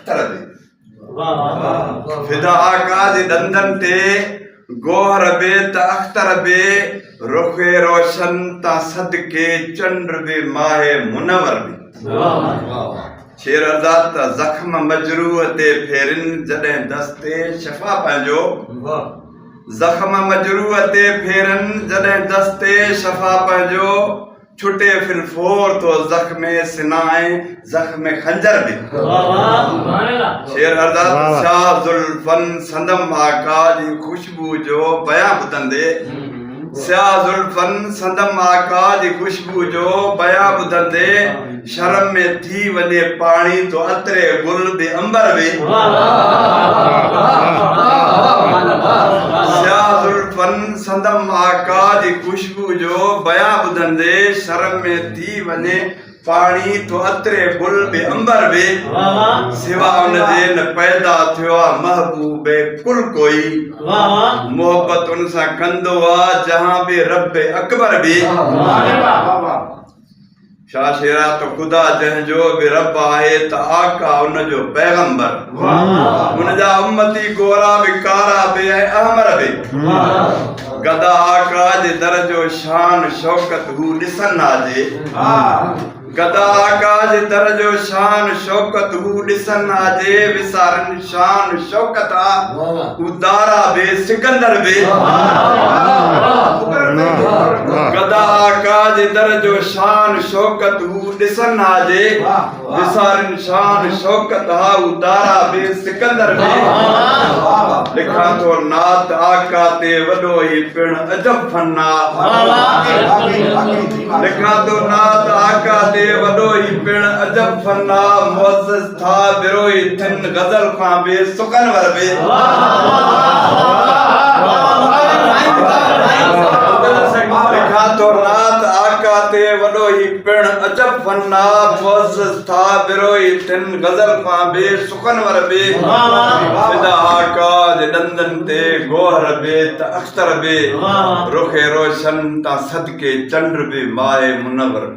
अख्तर बे फिदा आका जे दंदन ते गोहर बे त अख्तर बे रुखे रोशन ता सदके चंद्र बे माहे मुनवर बे शेर अजात जख्म मजरूह ते फेरिन जॾहिं दस्ते शफ़ा पंहिंजो जख्म मजरूह ते फेरन जॾहिं दस्ते शफ़ा पंहिंजो छुटे फिर फोर तो जख्मे सिनाए जख्मे खंजर बि शेर अजात शाह जुल्फन संदम आका जी खुशबू जो बयां ॿुधंदे स्याह जुल्फन संदम आका जी खुशबू जो बयां ॿुधंदे शर्म में थी वञे पाणी तो अतरे गुल बि अंबर बि स्याह जुल्फन संदम आका जी खुशबू जो बयां ॿुधंदे शर्म में थी वञे पाणी तो अतरे गुल बि अंबर बि सिवा उनजे न पैदा थियो आहे महबूबे कुल कोई मोहब्बत उन सां कंदो आहे जहां बि रब अकबर बि शाह शेरा तो खुदा जंहिंजो बि रब आहे त आका उनजो पैगंबर उनजा उम्मती गोरा बि कारा बि ऐं अहमर बि गदा आका जे दर जो शान शौकत हू ॾिसन आजे गदा आका जे दर जो शान शौकत हू ॾिसन आजे विसारन शान शौकत उदारा बे सिकंदर बे गदा आका जे दर जो शान शौकत हू ॾिसन आजे विसारन शान शौकत उदारा बे सिकंदर बे लिखा तो नात आका ते वॾो ही पिण अजब फन्ना लिखा तो नात आका ते वॾो ही पिण अजब फन्ना मुअज़्ज़िज़ था बिरोई थिन गज़ल खां बि सुकनवर बि लिखा तो नात आका ते वॾो ही पिण अजब फन्ना मुअज़्ज़िज़ था बिरोई थिन गज़ल खां बि सुकनवर बि फिदा आका जे दंदन ते गोहर बि त अख्तर बि रुखे रोशन ता सदके चंद्र बि माए मुनवर